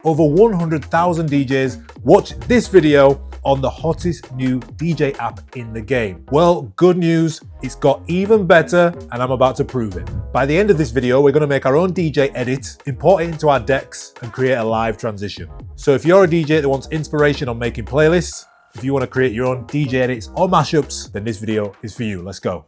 Over 100,000 DJs watch this video on the hottest new DJ app in the game. Well, good news, it's got even better and I'm about to prove it. By the end of this video, we're going to make our own DJ edit, import it into our decks and create a live transition. So if you're a DJ that wants inspiration on making playlists, if you want to create your own DJ edits or mashups, then this video is for you. Let's go.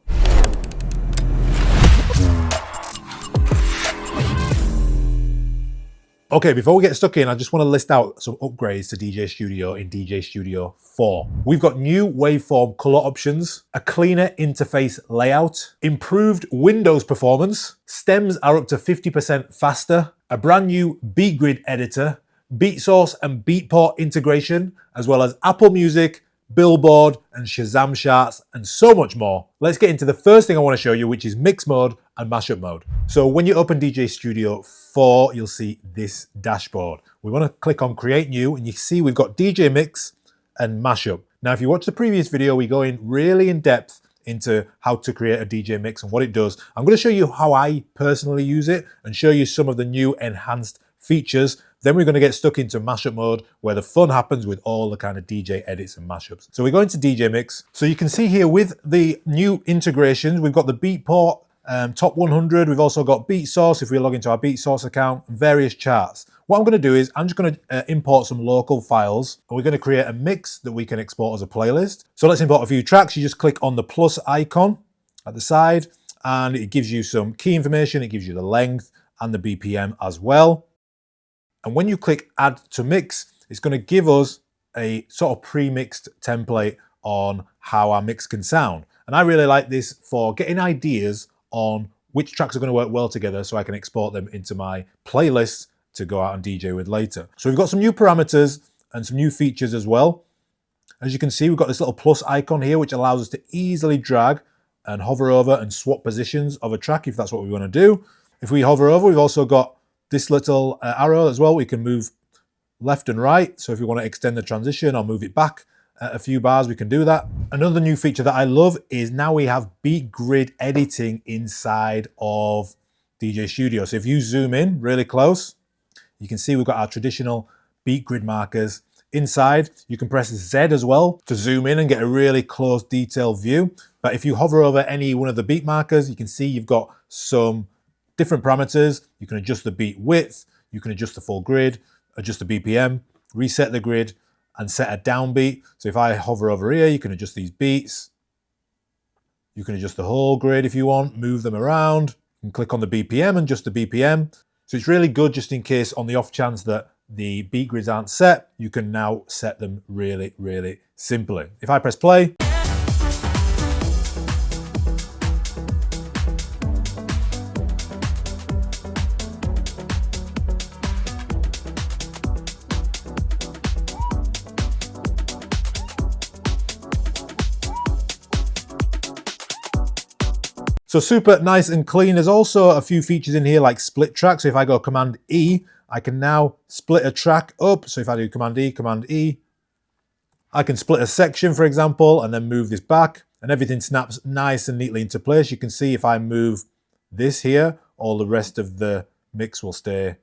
Okay, before we get stuck in, I just want to list out some upgrades to DJ Studio in DJ Studio 4. We've got new waveform color options, a cleaner interface layout, improved Windows performance, stems are up to 50% faster, a brand new Beatgrid editor, beat source and beatport integration, as well as Apple Music, Billboard and Shazam charts, and so much more. Let's get into the first thing I want to show you, which is mix mode and mashup mode. So when you open DJ Studio 4, you'll see this dashboard. We want to click on create new and you see we've got DJ mix and mashup. Now, if you watch the previous video, we go in really in depth into how to create a DJ mix and what it does. I'm going to show you how I personally use it and show you some of the new enhanced features. Then we're going to get stuck into mashup mode where the fun happens with all the kind of DJ edits and mashups. So we go into DJ mix. So you can see here with the new integrations, we've got the beatport, top 100. We've also got beat source if we log into our beat source account, and various charts. What I'm going to do is I'm just going to import some local files and we're going to create a mix that we can export as a playlist. So let's import a few tracks. You just click on the plus icon at the side and it gives you some key information. It gives you the length and the BPM as well. And when you click add to mix, it's going to give us a sort of pre-mixed template on how our mix can sound. And I really like this for getting ideas on which tracks are going to work well together so I can export them into my playlists to go out and DJ with later. So we've got some new parameters and some new features as well. As you can see, we've got this little plus icon here, which allows us to easily drag and hover over and swap positions of a track if that's what we want to do. If we hover over, we've also got this little arrow as well. We can move left and right. So if we want to extend the transition or move it back a few bars, we can do that. Another new feature that I love is now we have Beatgrid editing inside of DJ Studio. So if you zoom in really close, you can see we've got our traditional Beatgrid markers inside. You can press Z as well to zoom in and get a really close detailed view. But if you hover over any one of the beat markers, you can see you've got some different parameters. You can adjust the beat width, you can adjust the full grid, adjust the BPM, reset the grid, and set a downbeat. So if I hover over here, you can adjust these beats. You can adjust the whole grid if you want, move them around. You can click on the BPM and adjust the BPM. So it's really good just in case on the off chance that the beat grids aren't set, you can now set them really, really simply. If I press play, so super nice and clean. There's also a few features in here like split track. So if I go Command E, I can now split a track up. So if I do Command E, I can split a section, for example, and then move this back and everything snaps nice and neatly into place. You can see if I move this here, all the rest of the mix will stay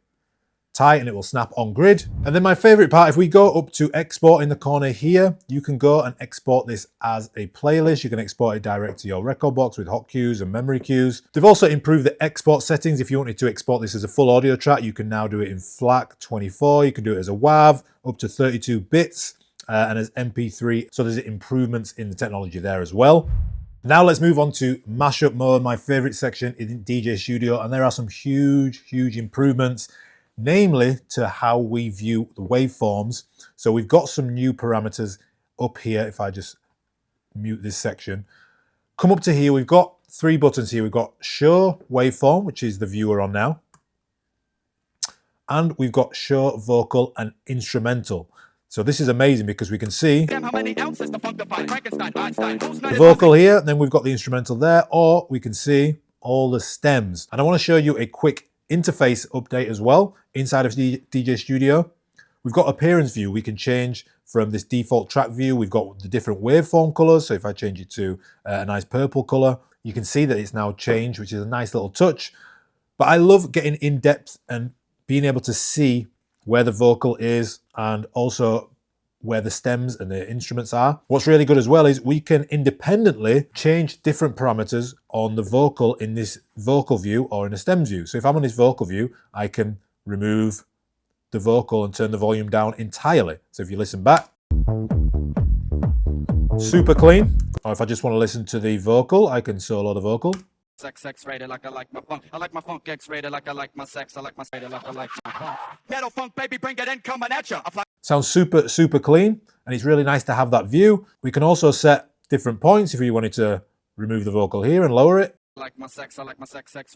tight and it will snap on grid. And then my favorite part, if we go up to export in the corner here, you can go and export this as a playlist. You can export it direct to your record box with hot cues and memory cues. They've also improved the export settings. If you wanted to export this as a full audio track, you can now do it in FLAC 24. You can do it as a WAV up to 32 bits and as MP3. So there's improvements in the technology there as well. Now let's move on to mashup mode, my favorite section in DJ Studio. And there are some huge improvements, namely to how we view the waveforms. So we've got some new parameters up here. If I just mute this section, come up to here, we've got three buttons here. We've got show waveform, which is the view we're on now. And we've got show vocal and instrumental. So this is amazing because we can see the vocal here, and then we've got the instrumental there, or we can see all the stems. And I want to show you a quick interface update as well inside of DJ Studio. We've got appearance view. We can change from this default track view. We've got the different waveform colors. So if I change it to a nice purple color, you can see that it's now changed, which is a nice little touch. But I love getting in depth and being able to see where the vocal is, and also where the stems and the instruments are. What's really good as well is we can independently change different parameters on the vocal in this vocal view or in a stems view. So if I'm on this vocal view, I can remove the vocal and turn the volume down entirely. So if you listen back, super clean. Or if I just want to listen to the vocal, I can solo the vocal. Sex rated like I like my funk. I like my funk X rated like I like my sex. I like my rated like I like my funk. Metal funk, baby, bring it in, coming at ya. Sounds super clean, and it's really nice to have that view. We can also set different points if you wanted to remove the vocal here and lower it. I like my sex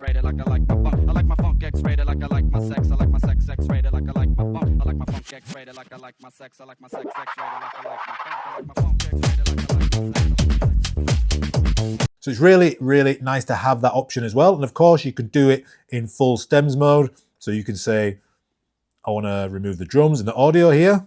rated like I like my funk. I like my funk X rated like I like my sex. I like my sex rated like I like my funk. I like my funk X rated like I like my sex. I like my sex rated like I like my funk. I like my funk X rated like I like my sex. So it's really nice to have that option as well. And of course, you can do it in full stems mode. So you can say, I want to remove the drums and the audio here.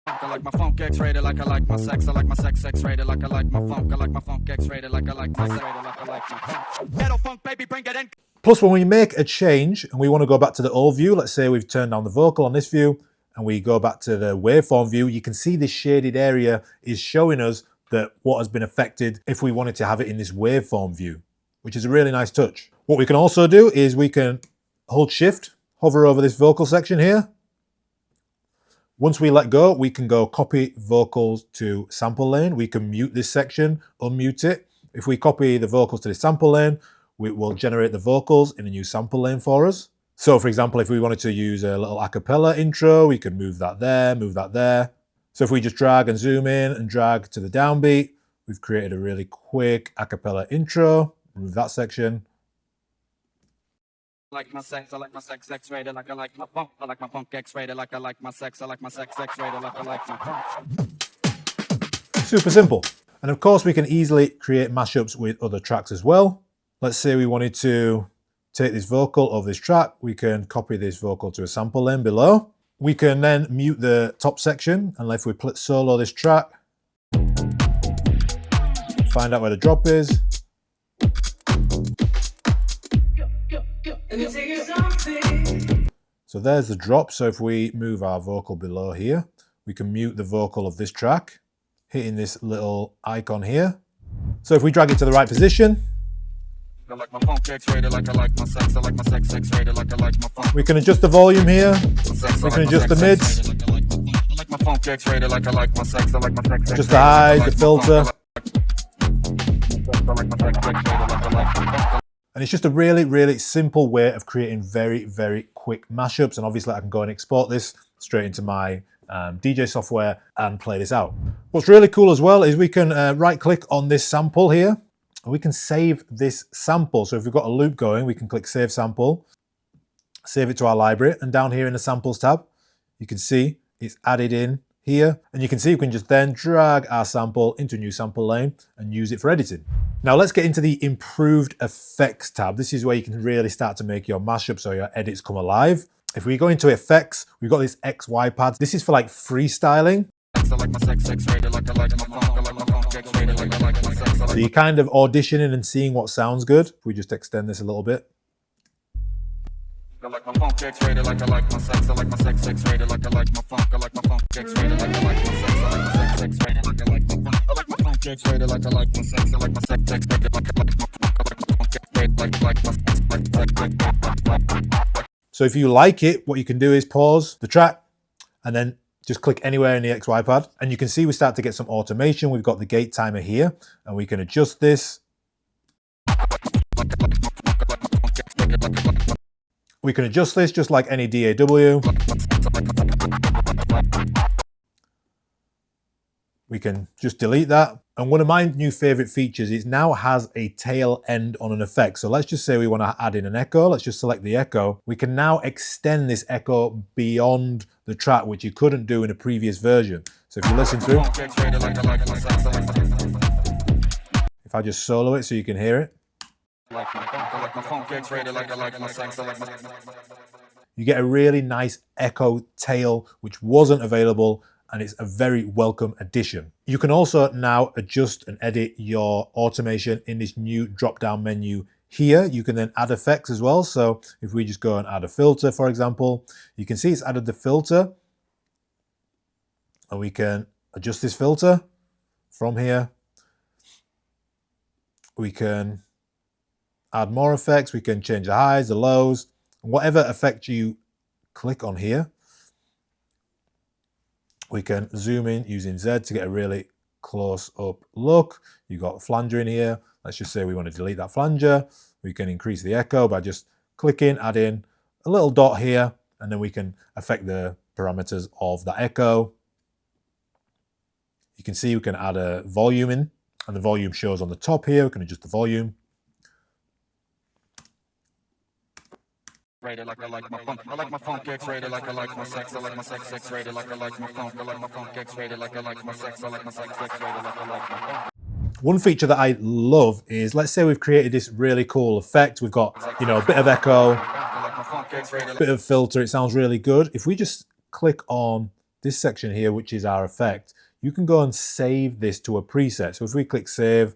I like my funk X rated like I like my sex. I like my sex rated like I like my funk. I like my funk X rated like I like my sex rated like I like my funk. Metal funk, baby, bring it in. Plus, when we make a change and we want to go back to the old view, let's say we've turned down the vocal on this view and we go back to the waveform view, you can see this shaded area is showing us that what has been affected if we wanted to have it in this waveform view, which is a really nice touch. What we can also do is we can hold shift, hover over this vocal section here. Once we let go, we can go copy vocals to sample lane. We can mute this section, unmute it. If we copy the vocals to the sample lane, we will generate the vocals in a new sample lane for us. So for example, if we wanted to use a little a cappella intro, we can move that there, move that there. So if we just drag and zoom in and drag to the downbeat, we've created a really quick a cappella intro. Remove that section. I like my sex rated like I like my funk. I like my funk X rated like I like my sex. I like my sex rated like I like my funk. Super simple. And of course, we can easily create mashups with other tracks as well. Let's say we wanted to take this vocal of this track. We can copy this vocal to a sample lane below. We can then mute the top section, and if we solo this track, find out where the drop is. So there's the drop. So if we move our vocal below here, we can mute the vocal of this track, hitting this little icon here. So if we drag it to the right position, I like my funk X rated like I like my sex. I like my sex rated like I like my funk. we can adjust the volume here. We can adjust the mids. I like my funk X rated like I like my sex. I like my sex. Just the highs, the filter. And it's just a really simple way of creating very quick mashups. And obviously I can go and export this straight into my DJ software and play this out. What's really cool as well is we can right click on this sample here. And we can save this sample. So if we've got a loop going, we can click Save Sample, save it to our library, and down here in the Samples tab, you can see it's added in here. And you can see we can just then drag our sample into a new sample lane and use it for editing. Now let's get into the Improved Effects tab. This is where you can really start to make your mashups or your edits come alive. If we go into Effects, we've got this XY pad. This is for like freestyling. So you're kind of auditioning and seeing what sounds good. If we just extend this a little bit. I like my funk X rated like I like my sex. I like my sex rated like I like my funk. I like my funk X rated like I like my sex. I like my sex rated like I like my funk. I like my funk X rated like I like my sex. I like my sex rated like I like my funk. I like my funk X rated like I like my sex. So if you like it, what you can do is pause the track and then just click anywhere in the XY pad. And you can see we start to get some automation. We've got the gate timer here and we can adjust this. We can adjust this just like any DAW. We can just delete that. And one of my new favorite features is now has a tail end on an effect. So let's just say we want to add in an echo. Let's just select the echo. We can now extend this echo beyond the track, which you couldn't do in a previous version. So if you listen through, if I just solo it so you can hear it, you get a really nice echo tail, which wasn't available, and it's a very welcome addition. You can also now adjust and edit your automation in this new drop-down menu Here, you can then add effects as well. So if we just go and add a filter, for example, you can see it's added the filter. And we can adjust this filter from here. We can add more effects. We can change the highs, the lows, whatever effect you click on here. We can zoom in using Z to get a really close up look. You've got a flanger in here. Let's just say we want to delete that flanger. We can increase the echo by just clicking, add in a little dot here, and then we can affect the parameters of that echo. You can see we can add a volume in, and the volume shows on the top here. We can adjust the volume. Rated like I like my funk. I like my funk X-rated like I like my sex. I like my sex X-rated like I like my funk. I like my funk X-rated like I like my sex. I like my sex X-rated like I like my funk. One feature that I love is, let's say we've created this really cool effect. We've got, you know, a bit of echo, a bit of filter. It sounds really good. If we just click on this section here, which is our effect, you can go and save this to a preset. So if we click save,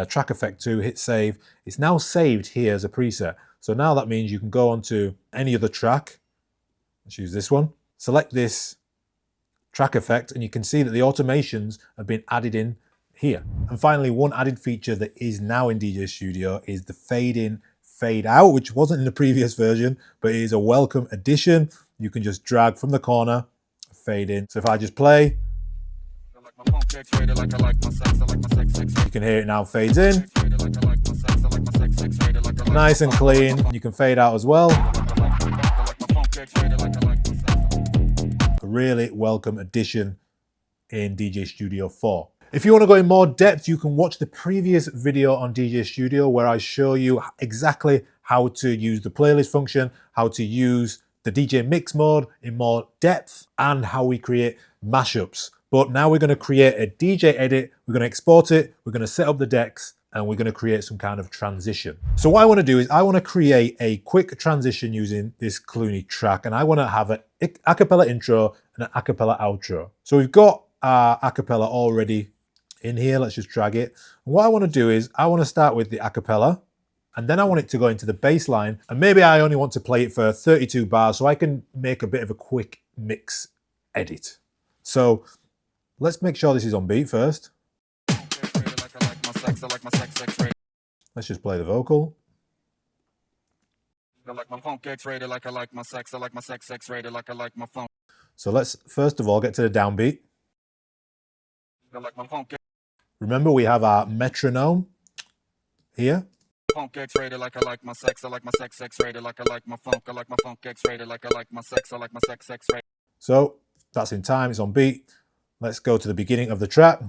track effect 2, hit save, it's now saved here as a preset. So now that means you can go onto any other track. Let's use this one. Select this track effect, and you can see that the automations have been added in here. And finally, one added feature that is now in DJ Studio is the fade in, fade out, which wasn't in the previous version, but it is a welcome addition. You can just drag from the corner, fade in. So if I just play, you can hear it now fades in. Nice and clean. You can fade out as well. A really welcome addition in DJ Studio 4. If you want to go in more depth, you can watch the previous video on DJ Studio where I show you exactly how to use the playlist function, how to use the DJ mix mode in more depth, and how we create mashups. But now we're going to create a DJ edit, we're going to export it, we're going to set up the decks, and we're going to create some kind of transition. So what I want to do is I want to create a quick transition using this Clooney track, and I want to have an acapella intro and an acapella outro. So we've got our acapella already in here. Let's just drag it. And what I want to do is I want to start with the acapella, and then I want it to go into the bass line, and maybe I only want to play it for 32 bars so I can make a bit of a quick mix edit. So let's make sure this is on beat first. Let's just play the vocal. So let's first of all get to the downbeat. Remember, we have our metronome here. So that's in time, it's on beat. Let's go to the beginning of the track.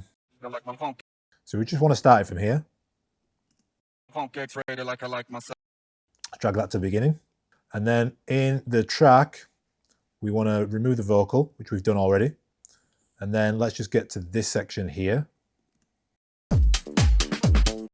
So we just want to start it from here. Drag that to the beginning. And then in the track, we want to remove the vocal, which we've done already. And then let's just get to this section here. And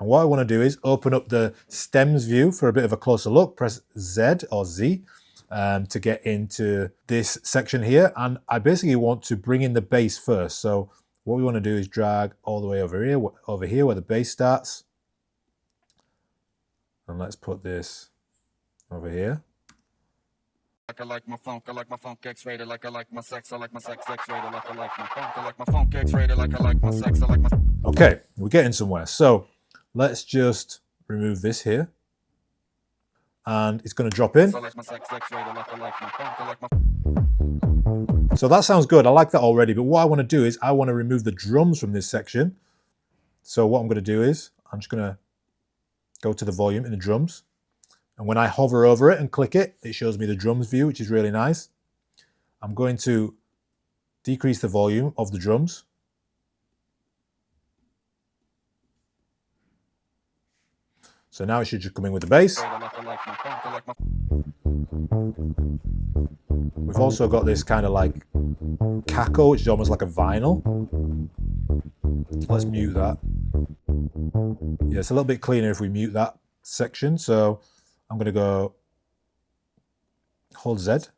what I want to do is open up the stems view for a bit of a closer look. Press Z or Z to get into this section here. And I basically want to bring in the bass first. So what we want to do is drag all the way over here where the bass starts. And let's put this over here. Like I like my funk, I like my funk X-rated, like I like my sex, I like my sex X-rated, like I like my funk, I like my funk X-rated, like I like my sex, I like my... Okay, we're getting somewhere. So let's just remove this here. And it's going to drop in. So that sounds good. I like that already. But what I want to do is I want to remove the drums from this section. So what I'm going to do is I'm just going to go to the volume in the drums. And when I hover over it and click it, it shows me the drums view, which is really nice. I'm going to decrease the volume of the drums. So now it should just come in with the bass. We've also got this kind of like cackle, which is almost like a vinyl. Let's mute that. Yeah, it's a little bit cleaner if we mute that section. So I'm going to go hold Z,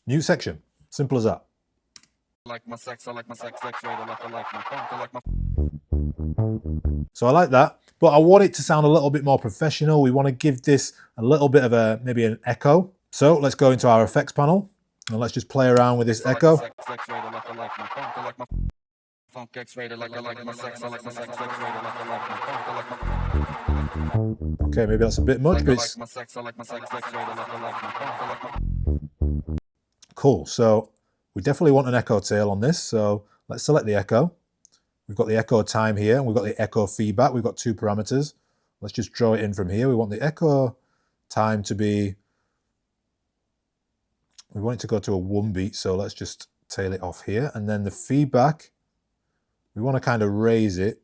mute section. Simple as that. Like my sex, I like my sex X-rated, like I like my funk, I like my... So I like that, but I want it to sound a little bit more professional. We want to give this a little bit of maybe an echo. So let's go into our effects panel and let's just play around with this echo. Okay, maybe that's a bit much, but it's cool. So we definitely want an echo tail on this. So let's select the echo. We've got the echo time here, and we've got the echo feedback. We've got two parameters. Let's just draw it in from here. We want the echo time to be, we want it to go to a 1 beat, so let's just tail it off here. And then the feedback, we want to kind of raise it.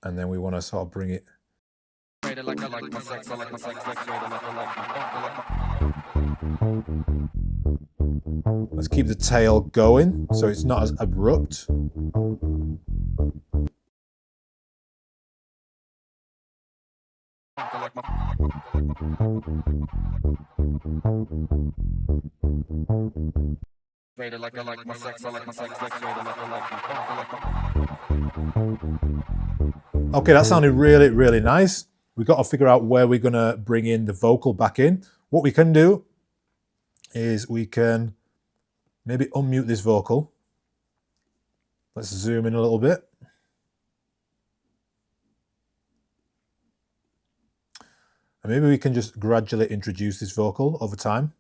And then we want to sort of bring it. Let's keep the tail going so it's not as abrupt. Okay, that sounded really, really nice. We've got to figure out where we're going to bring in the vocal back in. What we can do is we can maybe unmute this vocal. Let's zoom in a little bit. And maybe we can just gradually introduce this vocal over time.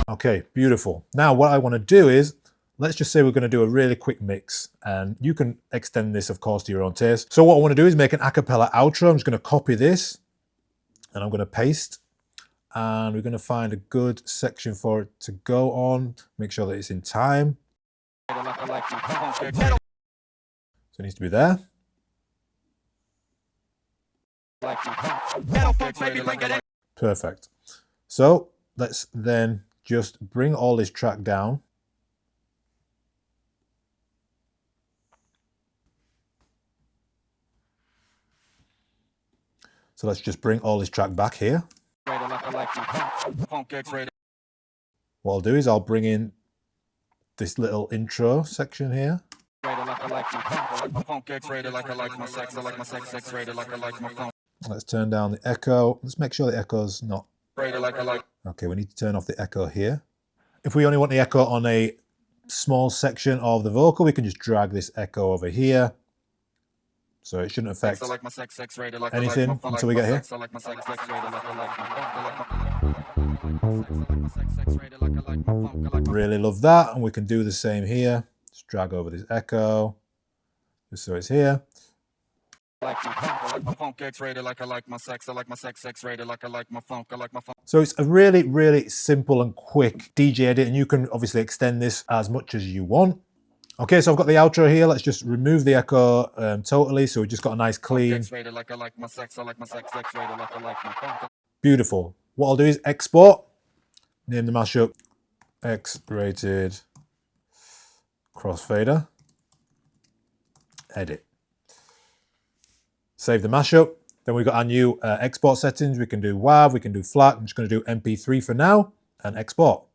Okay, beautiful. Now what I want to do is, let's just say we're going to do a really quick mix, and you can extend this, of course, to your own taste. So what I want to do is make an a cappella outro. I'm just going to copy this and I'm going to paste, and we're going to find a good section for it to go on. Make sure that it's in time. So it needs to be there. Perfect. So let's then just bring all this track down. So let's just bring all this track back here. What I'll do is I'll bring in this little intro section here. Let's turn down the echo. Let's make sure the echo's not. Okay, we need to turn off the echo here. If we only want the echo on a small section of the vocal, we can just drag this echo over here. So it shouldn't affect anything until we get here. Really love that, and we can do the same here. Just drag over this echo, just so it's here. So it's a really, really simple and quick DJ edit, and you can obviously extend this as much as you want. Okay, so I've got the outro here. Let's just remove the echo totally. So we just got a nice clean. Beautiful. What I'll do is export, name the mashup X-rated Crossfader, edit. Save the mashup. Then we've got our new export settings. We can do WAV, we can do FLAC. I'm just going to do MP3 for now and export.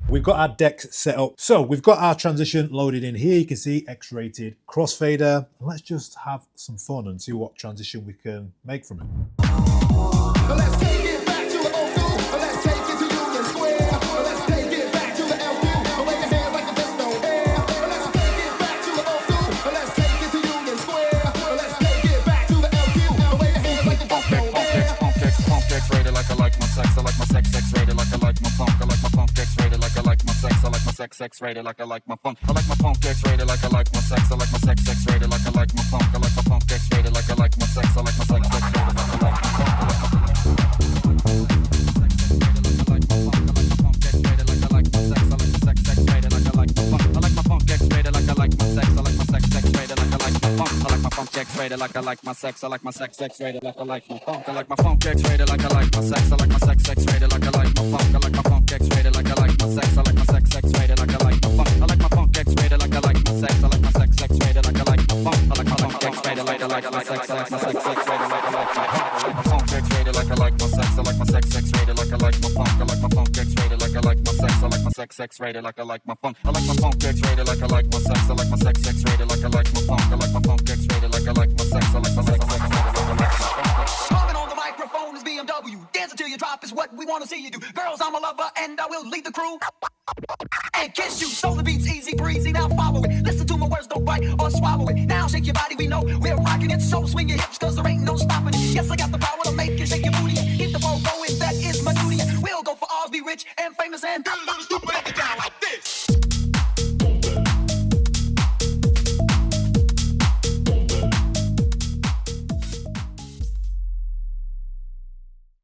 We've got our decks set up. So we've got our transition loaded in here. You can see X-rated Crossfader. Let's just have some fun and see what transition we can make from it. Let's take it back to the old school. Let's take it to Union Square. Let's take it back to the LQ. Wave your hand like there's no air. Let's take it back to the old school. Let's take it to Union Square. Let's take it back to the LQ. Wave your hand like there's no air. Funk X-rated like I like my sex. I like my sex X-rated like I like my funk. I like my funk X-rated like I like my sex. I like my sex X-rated like I like my funk. I like my funk X-rated like I like my sex. I like my sex X-rated like I like my funk. I like my funk X-rated like I like my sex. I like my sex X-rated like I like my funk. X-rated like I like my sex. I like my sex X-rated like I like my funk. I like my funk X-rated like I like my sex. I like my sex X-rated like I like my funk. I like my funk X-rated like I like my sex. I like my sex X-rated like I like my funk. I like my funk X-rated like I like my sex. I like my sex X-rated like I like my funk. I like my funk X-rated like I like my sex. I like my sex X-rated like I like my funk. I like my funk X-rated like I like my sex. I like my sex X-rated like I like my funk. I like my funk X-rated like I like my sex. I like my sex X-rated like I like my funk. I like my funk X-rated like I like my sex. I like my sex X-rated like I like my funk. I like my funk X-rated like I like my sex. I like my sex X-rated like I like my funk. Smoking on the microphone is BMW. Dance until you drop is what we want to see you do. Girls, I'm a lover and I will lead the crew. And kiss you, so the beat's easy breezy. Now follow it. Listen to my words, don't bite or swallow it. Now shake your body, we know we're rocking it. So swing your hips, cause there ain't no stopping it. Yes, I got the power to make you shake your booty and keep the ball going. That is my duty. We'll go for ours, be rich and famous and